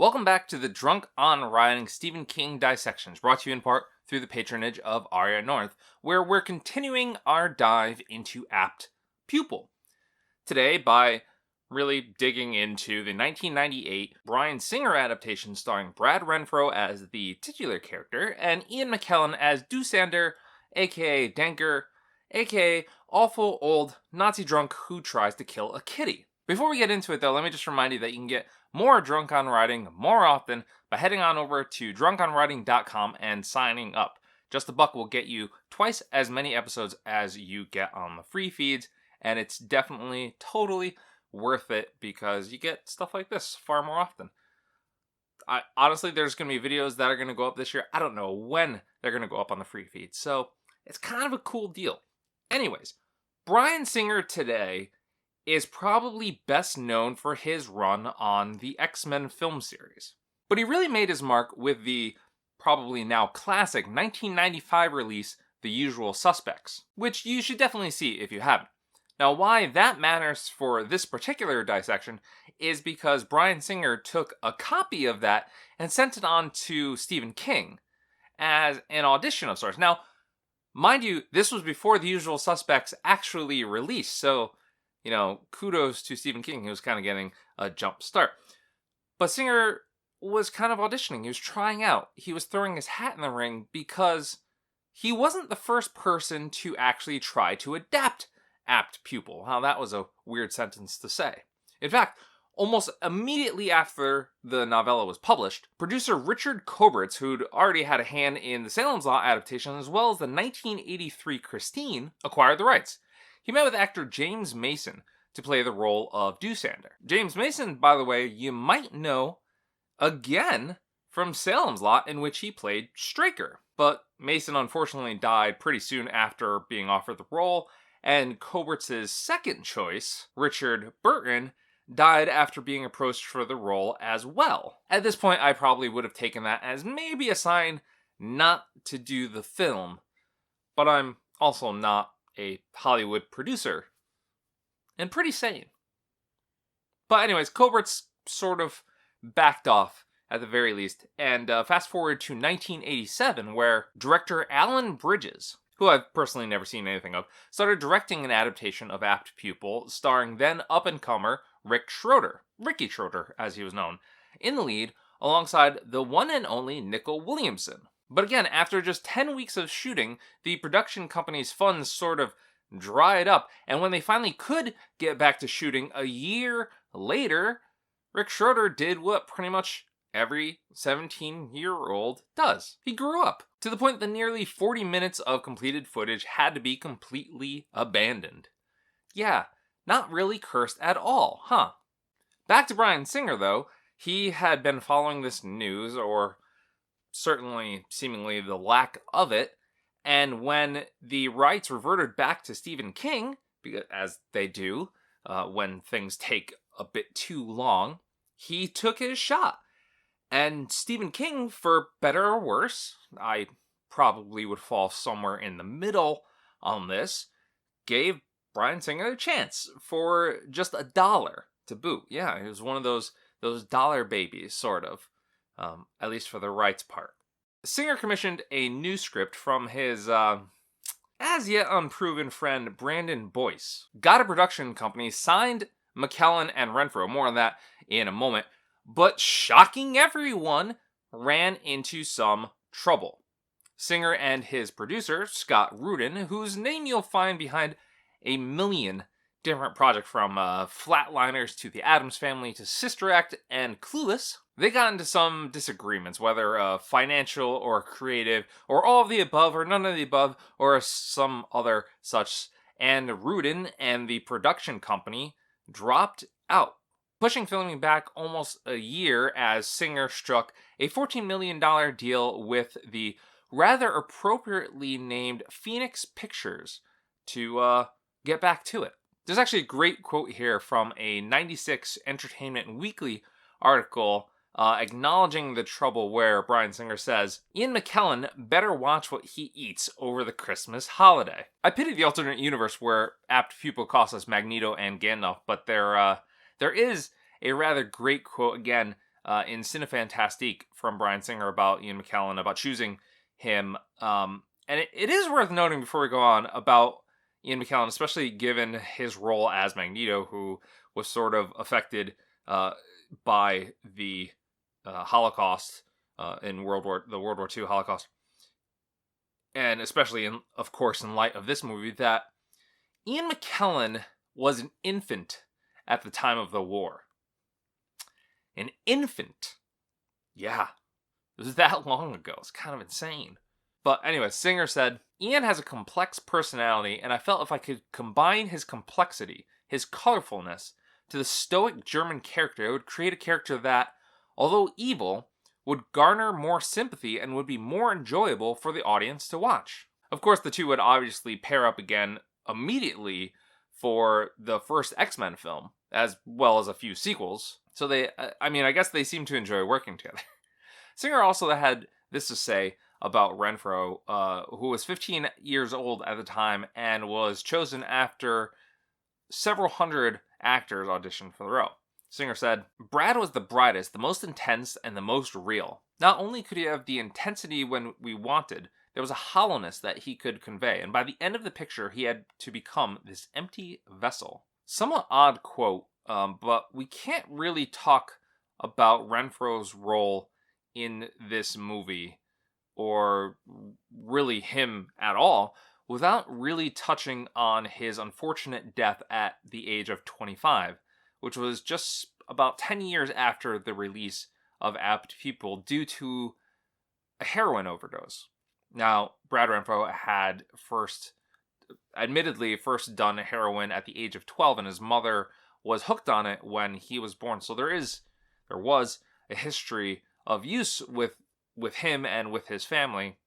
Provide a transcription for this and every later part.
Welcome back to the Drunk on Writing Stephen King Dissections, brought to you in part through the patronage of Ariya Norinth, where we're continuing our dive into APT Pupil. Today, by really digging into the 1998 Bryan Singer adaptation starring Brad Renfro as the titular character and Ian McKellen as Doosander, aka Danker, aka awful old Nazi drunk who tries to kill a kitty. Before we get into it though, let me just remind you that you can get more Drunk on Writing more often by heading on over to drunkonwriting.com and signing up. Just $1 will get you twice as many episodes as you get on the free feeds, and it's definitely totally worth it because you get stuff like this far more often. Honestly, there's going to be videos that are going to go up this year. I don't know when they're going to go up on the free feed, so it's kind of a cool deal. Anyways, Bryan Singer today is probably best known for his run on the X-Men film series. But he really made his mark with the probably now classic 1995 release, The Usual Suspects, which you should definitely see if you haven't. Now, why that matters for this particular dissection is because Bryan Singer took a copy of that and sent it on to Stephen King as an audition of sorts. Now, mind you, this was before The Usual Suspects actually released, so kudos to Stephen King. He was kind of getting a jump start. But Singer was kind of auditioning. He was trying out. He was throwing his hat in the ring because he wasn't the first person to actually try to adapt APT Pupil. Now, that was a weird sentence to say. In fact, almost immediately after the novella was published, producer Richard Coberts, who'd already had a hand in the Salem's Lot adaptation as well as the 1983 Christine, acquired the rights. He met with actor James Mason to play the role of Doosander. James Mason, by the way, you might know again from Salem's Lot, in which he played Straker. But Mason unfortunately died pretty soon after being offered the role, and Coberts' second choice, Richard Burton, died after being approached for the role as well. At this point, I probably would have taken that as maybe a sign not to do the film, but I'm also not a Hollywood producer, and pretty sane. But anyways, Coberts sort of backed off at the very least, and fast forward to 1987, where director Alan Bridges, who I've personally never seen anything of, started directing an adaptation of APT Pupil, starring then up-and-comer Ricky Schroeder, as he was known, in the lead, alongside the one and only Nicol Williamson. But again, after just 10 weeks of shooting, the production company's funds sort of dried up, and when they finally could get back to shooting a year later, Rick Schroeder did what pretty much every 17-year-old does. He grew up, to the point that nearly 40 minutes of completed footage had to be completely abandoned. Yeah, not really cursed at all, huh? Back to Bryan Singer, though. He had been following this news, or certainly seemingly the lack of it, and when the rights reverted back to Stephen King, as they do when things take a bit too long, he took his shot. And Stephen King, for better or worse, I probably would fall somewhere in the middle on this, gave Bryan Singer a chance for just $1 to boot. Yeah, it was one of those dollar babies, sort of. At least for the rights part. Singer commissioned a new script from his as yet unproven friend Brandon Boyce. Got a production company, signed McKellen and Renfro, more on that in a moment, but shocking everyone, ran into some trouble. Singer and his producer, Scott Rudin, whose name you'll find behind a million different projects from Flatliners to The Addams Family to Sister Act and Clueless, they got into some disagreements, whether financial or creative, or all of the above, or none of the above, or some other such, and Rudin and the production company dropped out, pushing filming back almost a year as Singer struck a $14 million deal with the rather appropriately named Phoenix Pictures to get back to it. There's actually a great quote here from a 96 Entertainment Weekly article acknowledging the trouble, where Bryan Singer says, "Ian McKellen better watch what he eats over the Christmas holiday." I pity the alternate universe where APT Pupil costs us Magneto and Gandalf, but there is a rather great quote again in Cinefantastique from Bryan Singer about Ian McKellen, about choosing him. And it is worth noting before we go on about Ian McKellen, especially given his role as Magneto, who was sort of affected by the Holocaust in the World War II Holocaust, and especially of course in light of this movie, that Ian McKellen was an infant at the time of the war. An infant. Yeah, it was that long ago. It's kind of insane. But anyway, Singer said, Ian has a complex personality, and I felt if I could combine his complexity, his colorfulness, to the stoic German character, it would create a character that, although evil, would garner more sympathy and would be more enjoyable for the audience to watch. Of course, the two would obviously pair up again immediately for the first X-Men film, as well as a few sequels. So I guess they seem to enjoy working together. Singer also had this to say about Renfro, who was 15 years old at the time and was chosen after several hundred actors auditioned for the role. Singer said, Brad was the brightest, the most intense, and the most real. Not only could he have the intensity when we wanted, there was a hollowness that he could convey, and by the end of the picture, he had to become this empty vessel. Somewhat odd quote, but we can't really talk about Renfro's role in this movie, or really him at all, without really touching on his unfortunate death at the age of 25, which was just about 10 years after the release of APT PUPIL due to a heroin overdose. Now, Brad Renfro had admittedly first done heroin at the age of 12, and his mother was hooked on it when he was born. So there was a history of use with him and with his family.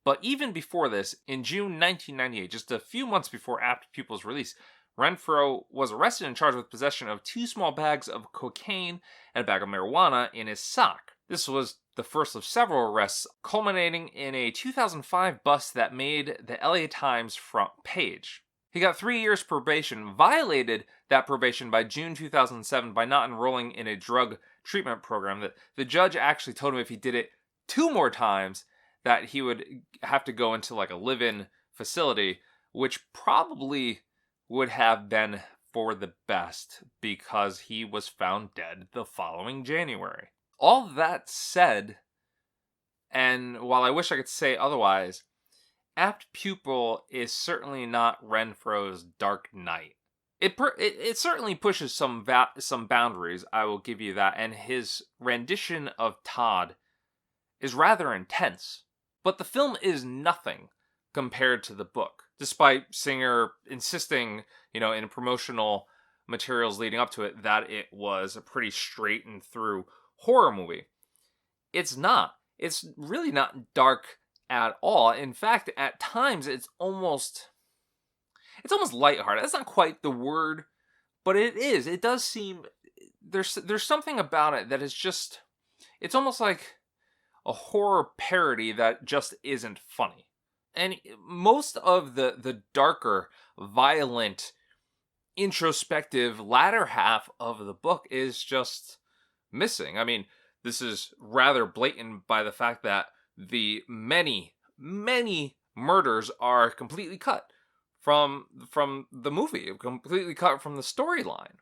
But even before this, in June 1998, just a few months before APT PUPIL's release, Renfro was arrested and charged with possession of 2 small bags of cocaine and a bag of marijuana in his sock. This was the first of several arrests, culminating in a 2005 bust that made the LA Times front page. He got 3 years probation, violated that probation by June 2007 by not enrolling in a drug treatment program. That the judge actually told him if he did it 2 more times, that he would have to go into like a live-in facility, which probably would have been for the best because he was found dead the following January. All that said, and while I wish I could say otherwise, APT PUPIL is certainly not Renfro's Dark Knight. It certainly pushes some boundaries, I will give you that, and his rendition of Todd is rather intense. But the film is nothing compared to the book, despite Singer insisting, in promotional materials leading up to it, that it was a pretty straight and through horror movie. It's not. It's really not dark at all. In fact, at times it's almost lighthearted. That's not quite the word, but it is. It does seem there's something about it that is just, it's almost like a horror parody that just isn't funny. And most of the darker, violent, introspective latter half of the book is just missing. I mean, this is rather blatant by the fact that the many, many murders are completely cut from the movie, completely cut from the storyline.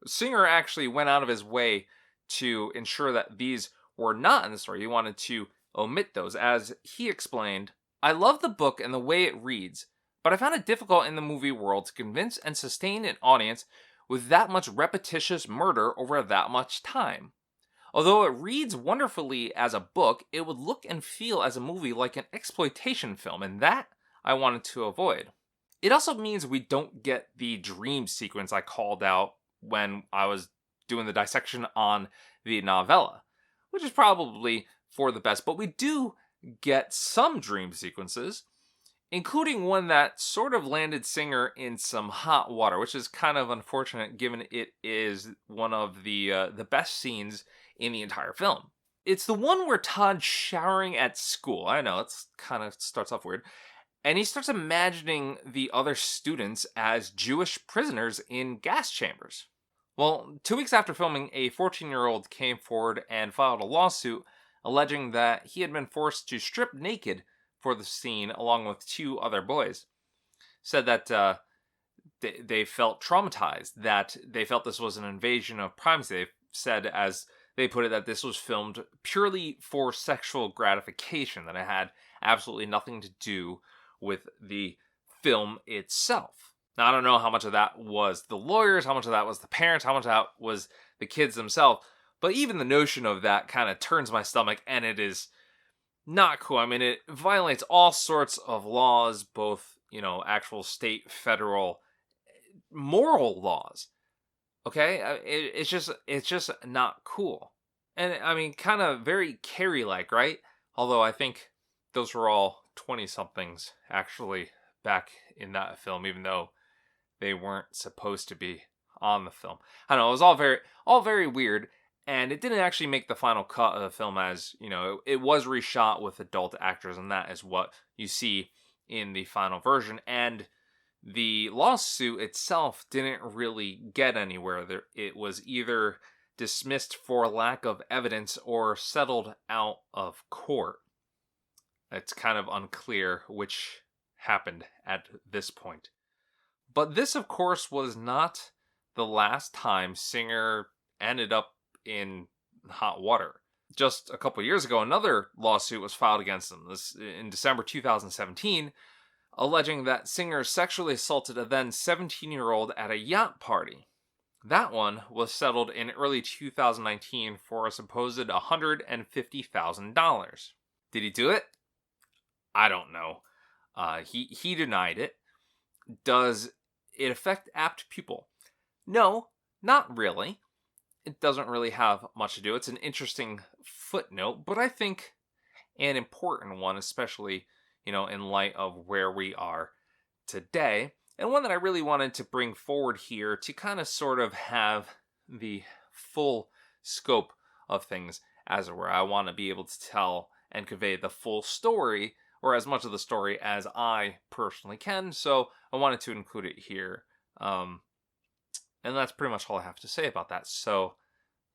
Singer actually went out of his way to ensure that these were not in the story. He wanted to omit those. As he explained, I love the book and the way it reads, but I found it difficult in the movie world to convince and sustain an audience with that much repetitious murder over that much time. Although it reads wonderfully as a book, it would look and feel as a movie like an exploitation film, and that I wanted to avoid. It also means we don't get the dream sequence I called out when I was doing the dissection on the novella, which is probably for the best, but we do get some dream sequences, including one that sort of landed Singer in some hot water, which is kind of unfortunate given it is one of the best scenes in the entire film. It's the one where Todd's showering at school. I know, it's kind of starts off weird. And he starts imagining the other students as Jewish prisoners in gas chambers. Well, 2 weeks after filming, a 14-year-old came forward and filed a lawsuit alleging that he had been forced to strip naked for the scene along with 2 other boys. Said that they felt traumatized, that they felt this was an invasion of privacy. They said, as they put it, that this was filmed purely for sexual gratification, that it had absolutely nothing to do with the film itself. Now, I don't know how much of that was the lawyers, how much of that was the parents, how much of that was the kids themselves, but even the notion of that kind of turns my stomach, and it is not cool. I mean, it violates all sorts of laws, both, actual state, federal, moral laws. Okay? It's just not cool. And I mean, kind of very Carrie-like, right? Although I think those were all 20-somethings actually back in that film, even though they weren't supposed to be on the film. I don't know, it was all very weird, and it didn't actually make the final cut of the film, as, it was reshot with adult actors, and that is what you see in the final version. And the lawsuit itself didn't really get anywhere. It was either dismissed for lack of evidence or settled out of court. It's kind of unclear which happened at this point. But this, of course, was not the last time Singer ended up in hot water. Just a couple years ago, another lawsuit was filed against him. This in December 2017, alleging that Singer sexually assaulted a then 17-year-old at a yacht party. That one was settled in early 2019 for a supposed $150,000. Did he do it? I don't know. He denied it. Does it affect apt pupil? No, not really. It doesn't really have much to do. It's an interesting footnote, but I think an important one, especially, in light of where we are today, and one that I really wanted to bring forward here to kind of sort of have the full scope of things, as it were. I want to be able to tell and convey the full story, or as much of the story as I personally can, so I wanted to include it here. And that's pretty much all I have to say about that. So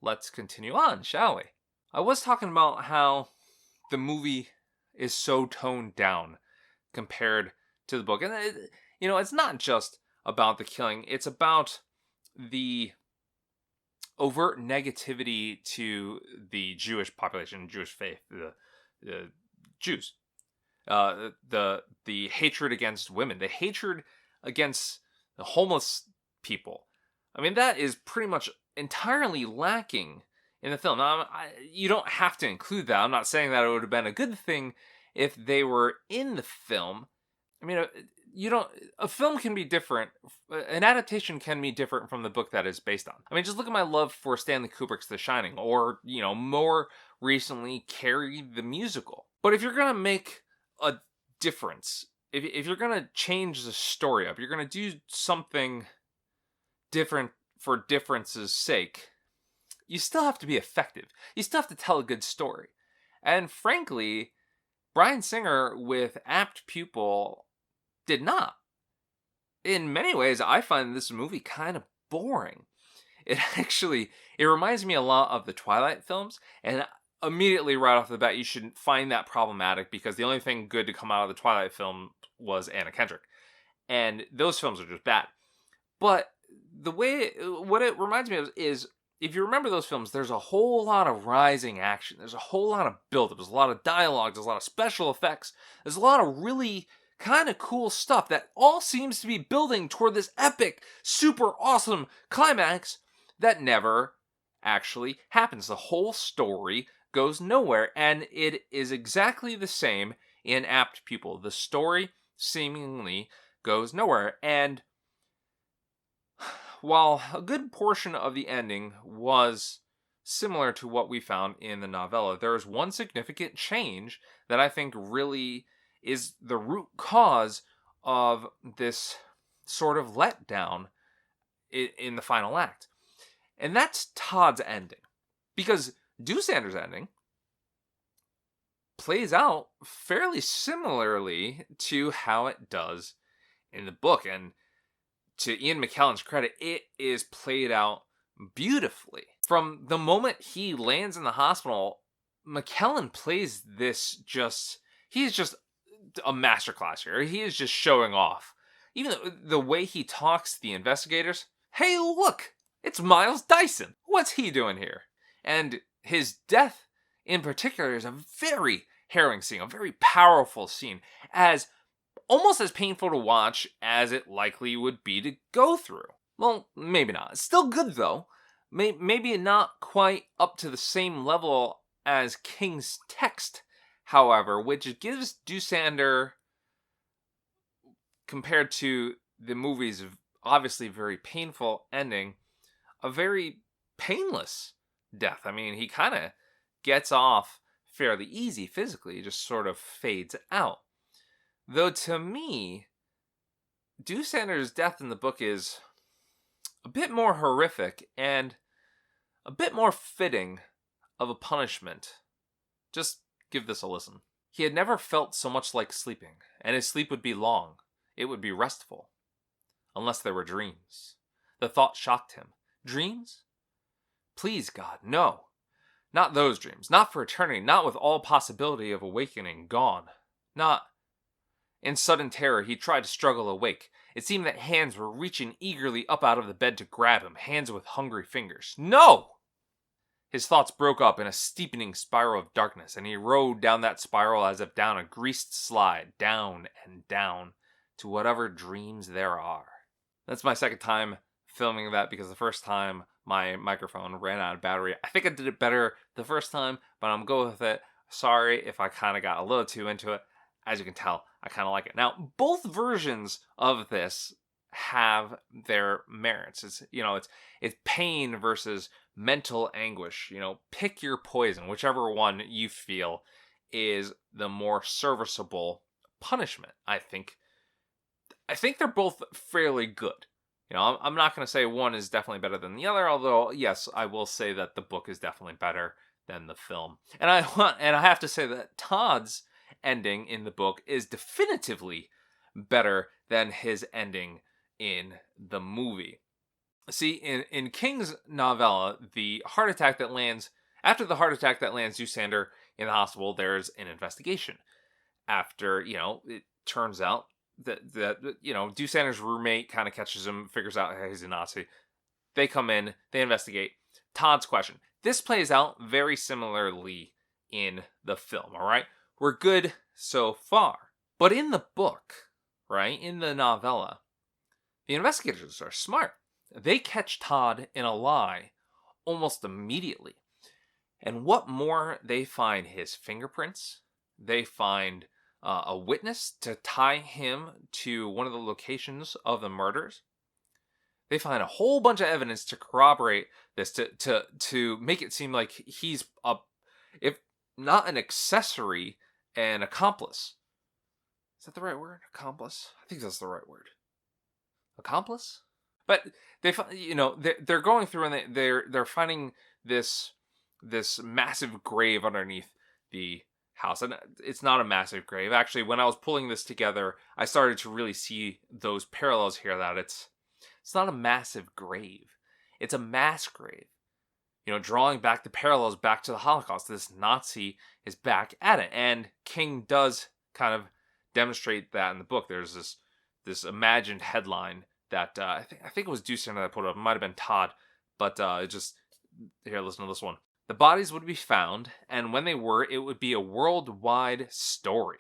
let's continue on, shall we? I was talking about how the movie is so toned down compared to the book. And, it's not just about the killing. It's about the overt negativity to the Jewish population, Jewish faith, the Jews. The hatred against women, the hatred against the homeless people. I mean, that is pretty much entirely lacking in the film. Now, you don't have to include that. I'm not saying that it would have been a good thing if they were in the film. I mean, a film can be different. An adaptation can be different from the book that is based on. I mean, just look at my love for Stanley Kubrick's The Shining, or, more recently, Carrie the musical. But if you're going to make a difference, if you're going to change the story up, you're going to do something different for difference's sake, you still have to be effective. You still have to tell a good story. And frankly, Bryan Singer with Apt Pupil did not. In many ways, I find this movie kind of boring. It reminds me a lot of the Twilight films, and immediately right off the bat, you should find that problematic, because the only thing good to come out of the Twilight film was Anna Kendrick. And those films are just bad. But what it reminds me of is, if you remember those films, there's a whole lot of rising action. There's a whole lot of build-up. There's a lot of dialogue. There's a lot of special effects. There's a lot of really kind of cool stuff that all seems to be building toward this epic, super awesome climax that never actually happens. The whole story goes nowhere, and it is exactly the same in Apt Pupil. The story seemingly goes nowhere, and while a good portion of the ending was similar to what we found in the novella, there is one significant change that I think really is the root cause of this sort of letdown in the final act. And that's Todd's ending. Because Doosander's ending plays out fairly similarly to how it does in the book. And to Ian McKellen's credit, it is played out beautifully. From the moment he lands in the hospital, McKellen plays he's just a masterclass here. He is just showing off. Even the way he talks to the investigators. Hey, look, it's Miles Dyson. What's he doing here? And his death in particular is a very harrowing scene, a very powerful scene, almost as painful to watch as it likely would be to go through. Well, maybe not. It's still good though. Maybe not quite up to the same level as King's text, however, which gives Doosander, compared to the movie's obviously very painful ending, a very painless death. I mean, he kind of gets off fairly easy physically, he just sort of fades out. Though to me, Doosander's death in the book is a bit more horrific and a bit more fitting of a punishment. Just give this a listen. He had never felt so much like sleeping, and his sleep would be long. It would be restful. Unless there were dreams. The thought shocked him. Dreams? Please, God, no. Not those dreams. Not for eternity. Not with all possibility of awakening gone. Not... In sudden terror, he tried to struggle awake. It seemed that hands were reaching eagerly up out of the bed to grab him, hands with hungry fingers. No! His thoughts broke up in a steepening spiral of darkness, and he rode down that spiral as if down a greased slide, down and down, to whatever dreams there are. That's my second time filming that, because the first time my microphone ran out of battery. I think I did it better the first time, but I'm going with it. Sorry if I kind of got a little too into it. As you can tell, I kind of like it. Now, both versions of this have their merits. It's pain versus mental anguish. Pick your poison, whichever one you feel is the more serviceable punishment. I think they're both fairly good. I'm not going to say one is definitely better than the other, although yes, I will say that the book is definitely better than the film. And I have to say that Todd's ending in the book is definitively better than his ending in the movie. See, in King's novella, after the heart attack that lands Doosander in the hospital, there's an investigation. After, it turns out that Doosander's roommate kind of catches him, figures out he's a Nazi. They come in, they investigate. Todd's question. This plays out very similarly in the film, all right? We're good so far. But in the book, right, in the novella, the investigators are smart. They catch Todd in a lie almost immediately. And what more, they find his fingerprints. They find a witness to tie him to one of the locations of the murders. They find a whole bunch of evidence to corroborate this, to make it seem like he's if not an accessory, an accomplice. Is that the right word? Accomplice? I think that's the right word. Accomplice? But they're going through and they're finding this massive grave underneath the house. And it's not a massive grave. Actually, when I was pulling this together, I started to really see those parallels here, that it's not a massive grave. It's a mass grave. Drawing back the parallels back to the Holocaust. This Nazi is back at it. And King does kind of demonstrate that in the book. There's this imagined headline that I think it was Doosander that put it up. It might have been Todd. But here, listen to this one. The bodies would be found, and when they were, it would be a worldwide story.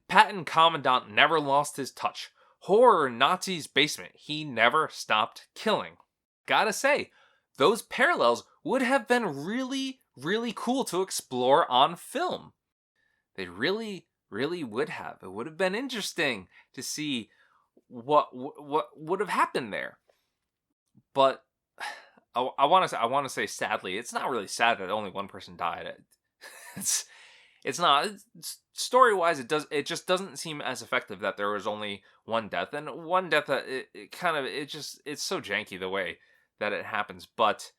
Patton Commandant never lost his touch. Horror in Nazi's basement. He never stopped killing. Gotta say, those parallels would have been really, really cool to explore on film. They really, really would have. It would have been interesting to see what would have happened there. But I want to say sadly, it's not really sad that only one person died. It's not. Story-wise, it just doesn't seem as effective that there was only one death, and one death that it's so janky the way that it happens. But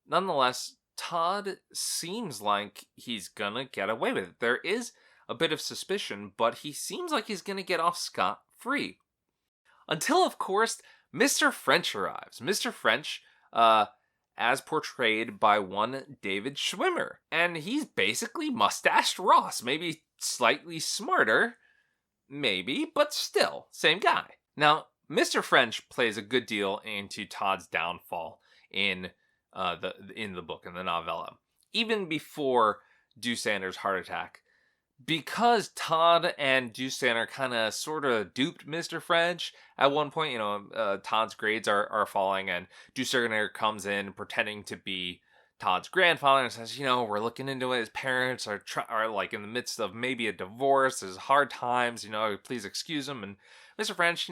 nonetheless, Todd seems like he's gonna get away with it. There is a bit of suspicion, but he seems like he's gonna get off scot-free. Until, of course, Mr. French arrives. Mr. French, as portrayed by one David Schwimmer. And he's basically mustached Ross, maybe slightly smarter, maybe, but still, same guy. Now, Mr. French plays a good deal into Todd's downfall in the book, in the novella, even before Doosander's heart attack. Because Todd and Doosander kind of sort of duped Mr. French at one point, Todd's grades are falling, and Doosander comes in pretending to be Todd's grandfather and says, we're looking into it. His parents are like in the midst of maybe a divorce. There's hard times, please excuse him. And Mr. French,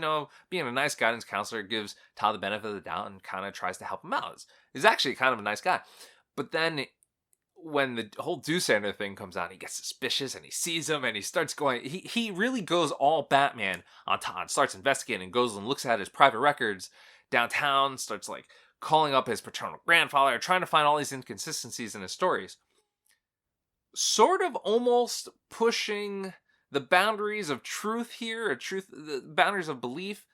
being a nice guidance counselor, gives Todd the benefit of the doubt and kind of tries to help him out. He's actually kind of a nice guy. But then when the whole Doosander thing comes out, he gets suspicious and he sees him and he starts going, he really goes all Batman on Todd, starts investigating, goes and looks at his private records downtown, starts like calling up his paternal grandfather, trying to find all these inconsistencies in his stories. Sort of almost pushing the boundaries of truth here, the boundaries of belief.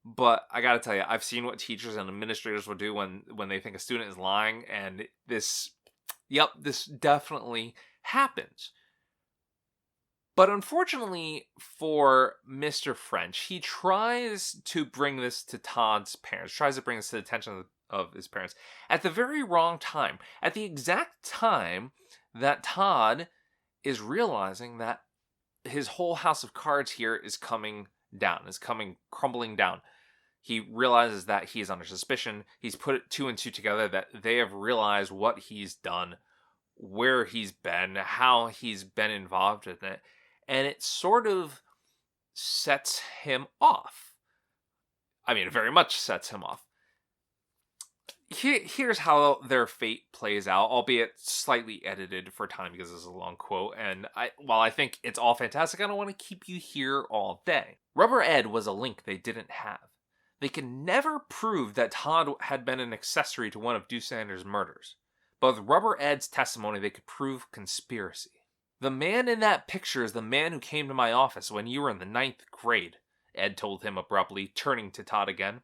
But I gotta tell you, I've seen what teachers and administrators will do when they think a student is lying, and this definitely happens. But unfortunately for Mr. French, he tries to bring this to Todd's parents, tries to bring this to the attention of his parents at the very wrong time. At the exact time that Todd is realizing that his whole house of cards here is crumbling down. He realizes that he is under suspicion. He's put two and two together, that they have realized what he's done, where he's been, how he's been involved in it. And it sort of sets him off. I mean, it very much sets him off. Here's how their fate plays out, albeit slightly edited for time because this is a long quote. And while I think it's all fantastic, I don't want to keep you here all day. Rubber Ed was a link they didn't have. They could never prove that Todd had been an accessory to one of Doosander's murders. But with Rubber Ed's testimony, they could prove conspiracy. The man in that picture is the man who came to my office when you were in the 9th grade, Ed told him abruptly, turning to Todd again.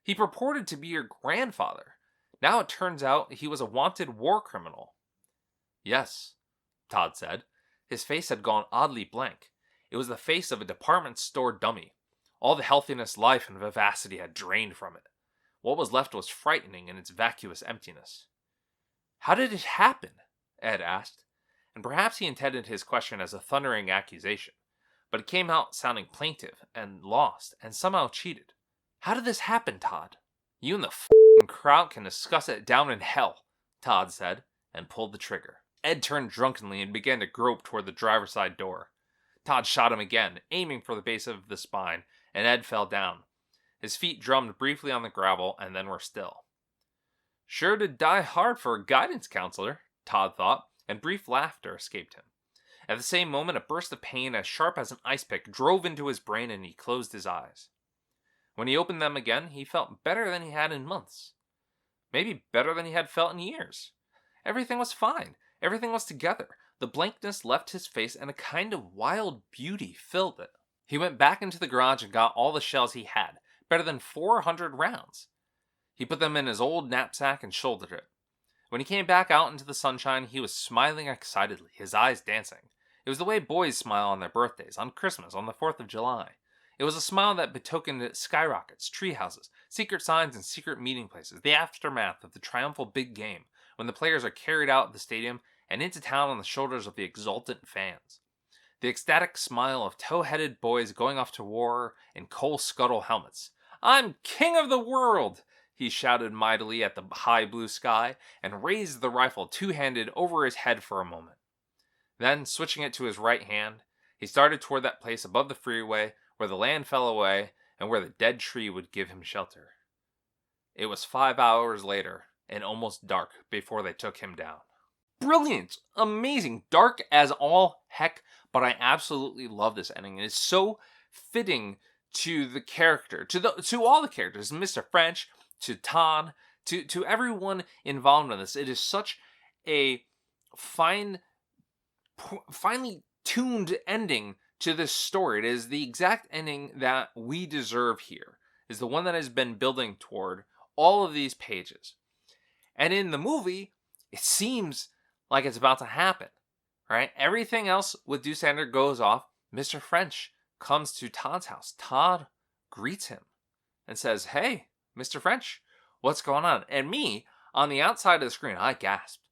He purported to be your grandfather. Now it turns out he was a wanted war criminal. Yes, Todd said. His face had gone oddly blank. It was the face of a department store dummy. All the healthiness, life, and vivacity had drained from it. What was left was frightening in its vacuous emptiness. How did it happen? Ed asked, and perhaps he intended his question as a thundering accusation, but it came out sounding plaintive and lost and somehow cheated. How did this happen, Todd? You and the f***ing crowd can discuss it down in hell, Todd said, and pulled the trigger. Ed turned drunkenly and began to grope toward the driver's side door. Todd shot him again, aiming for the base of the spine, and Ed fell down. His feet drummed briefly on the gravel and then were still. Sure did die hard for a guidance counselor, Todd thought, and brief laughter escaped him. At the same moment, a burst of pain as sharp as an ice pick drove into his brain and he closed his eyes. When he opened them again, he felt better than he had in months. Maybe better than he had felt in years. Everything was fine. Everything was together. The blankness left his face and a kind of wild beauty filled it. He went back into the garage and got all the shells he had, better than 400 rounds. He put them in his old knapsack and shouldered it. When he came back out into the sunshine, he was smiling excitedly, his eyes dancing. It was the way boys smile on their birthdays, on Christmas, on the 4th of July. It was a smile that betokened skyrockets, treehouses, secret signs, and secret meeting places, the aftermath of the triumphal big game, when the players are carried out of the stadium and into town on the shoulders of the exultant fans. The ecstatic smile of tow-headed boys going off to war in coal-scuttle helmets. I'm king of the world! He shouted mightily at the high blue sky and raised the rifle two-handed over his head for a moment. Then, switching it to his right hand, he started toward that place above the freeway where the land fell away and where the dead tree would give him shelter. It was 5 hours later and almost dark before they took him down. Brilliant! Amazing! Dark as all heck, but I absolutely love this ending. It is so fitting to the character, to all the characters, Mr. French, to Todd, to everyone involved in this. It is such a finely tuned ending to this story. It is the exact ending that we deserve here. It is the one that has been building toward all of these pages. And in the movie, it seems like it's about to happen, right? Everything else with Doosander goes off. Mr. French comes to Todd's house. Todd greets him and says, "Hey, Mr. French, what's going on?" And me, on the outside of the screen, I gasped.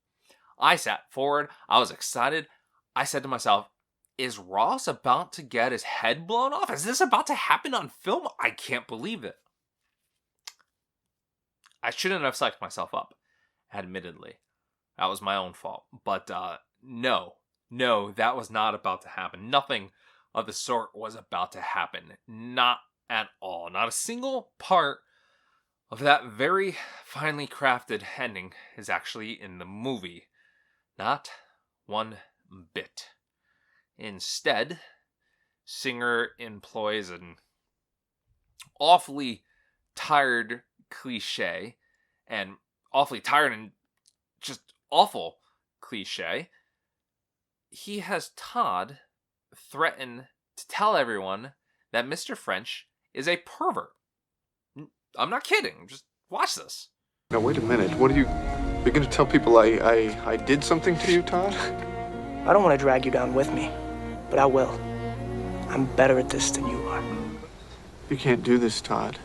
I sat forward. I was excited. I said to myself, is Ross about to get his head blown off? Is this about to happen on film? I can't believe it. I shouldn't have psyched myself up, admittedly. That was my own fault. But no, that was not about to happen. Nothing of the sort was about to happen. Not at all. Not a single part of that very finely crafted ending is actually in the movie. Not one bit. Instead, Singer employs an awfully tired cliche, and awfully tired and just awful cliche. He has Todd threaten to tell everyone that Mr. French is a pervert. I'm not kidding. Just watch this. Now, wait a minute. What are you... You're going to tell people I did something to you, Todd? I don't want to drag you down with me, but I will. I'm better at this than you are. You can't do this, Todd.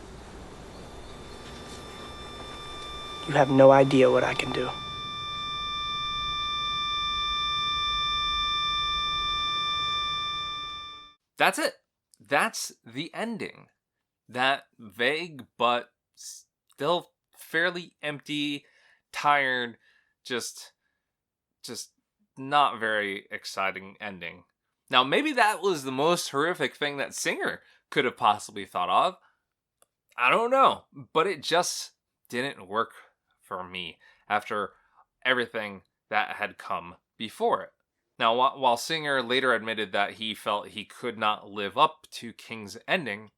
You have no idea what I can do. That's it. That's the ending. That vague but still fairly empty, tired, just not very exciting ending. Now, maybe that was the most horrific thing that Singer could have possibly thought of. I don't know, but it just didn't work for me after everything that had come before it. Now, while Singer later admitted that he felt he could not live up to King's ending,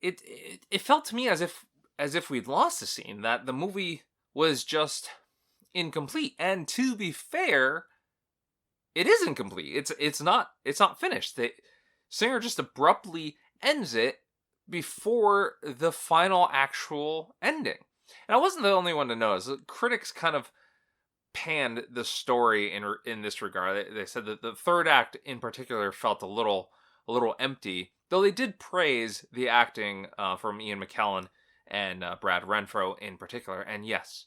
it felt to me as if we'd lost the scene, that the movie was just incomplete. And to be fair, it is incomplete. It's not finished. Singer just abruptly ends it before the final actual ending. And I wasn't the only one to notice. Critics kind of panned the story in this regard. They said that the third act in particular felt a little empty, though they did praise the acting from Ian McKellen and Brad Renfro in particular. And yes,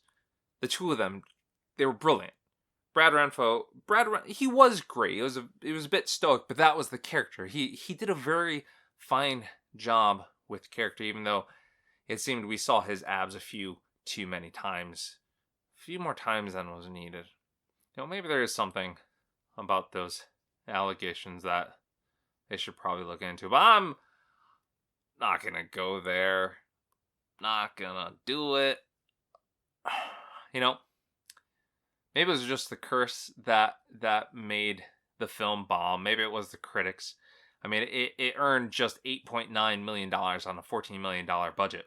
the two of them, they were brilliant. Brad Renfro, he was great. It was a bit stoic, but that was the character. He did a very fine job with the character, even though it seemed we saw his abs a few too many times. A few more times than was needed. Maybe there is something about those allegations that they should probably look into. But I'm not going to go there. Not going to do it. Maybe it was just the curse that made the film bomb. Maybe it was the critics. I mean, it earned just $8.9 million on a $14 million budget.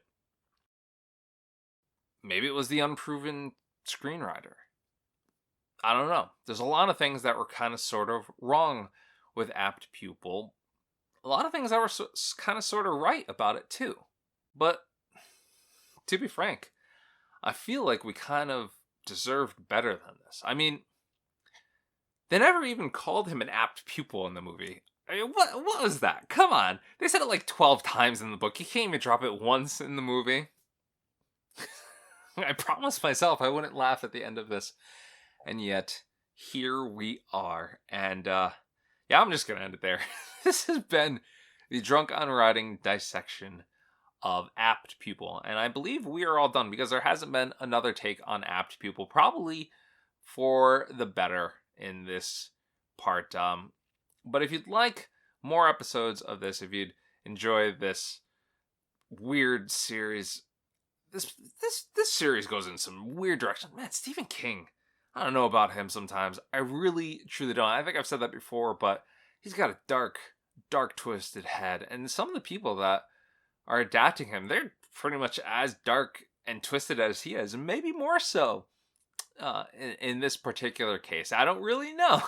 Maybe it was the unproven screenwriter. I don't know. There's a lot of things that were kind of sort of wrong with Apt Pupil. A lot of things that were kind of sort of right about it too. But to be frank, I feel like we kind of deserved better than this. I mean, they never even called him an apt pupil in the movie. I mean, what was that? Come on. They said it like 12 times in the book. You can't even drop it once in the movie. I promised myself I wouldn't laugh at the end of this. And yet, here we are. And, yeah, I'm just going to end it there. This has been the Drunk on Writing dissection of Apt Pupil. And I believe we are all done because there hasn't been another take on Apt Pupil, probably for the better in this part. But if you'd like more episodes of this, if you'd enjoy this weird series, this series goes in some weird direction. Man, Stephen King, I don't know about him sometimes. I really, truly don't. I think I've said that before, but he's got a dark, twisted head. And some of the people that are adapting him, they're pretty much as dark and twisted as he is, and maybe more so in this particular case. I don't really know.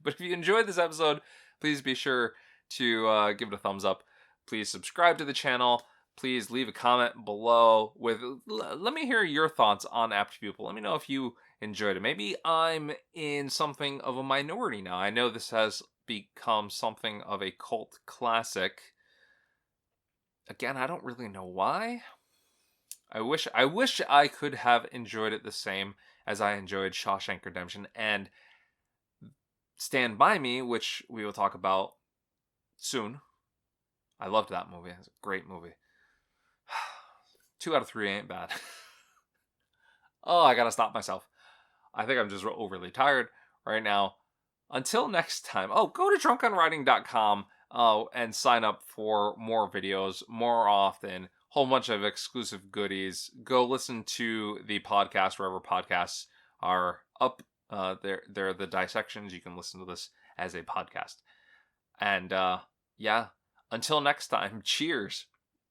But if you enjoyed this episode, please be sure to give it a thumbs up. Please subscribe to the channel. please leave a comment below with, let me hear your thoughts on Apt Pupil. Let me know if you enjoyed it. Maybe I'm in something of a minority now. I know this has become something of a cult classic. Again, I don't really know why. I wish I could have enjoyed it the same as I enjoyed Shawshank Redemption and Stand By Me, which we will talk about soon. I loved that movie. It's a great movie. 2 out of 3 ain't bad. Oh, I gotta stop myself. I think I'm just overly tired right now. Until next time. Oh, go to drunkonwriting.com and sign up for more videos more often. Whole bunch of exclusive goodies. Go listen to the podcast wherever podcasts are up. They're the dissections. You can listen to this as a podcast. And yeah, until next time, cheers.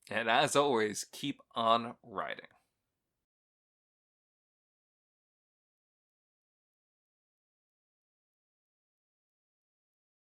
And as always, keep on writing.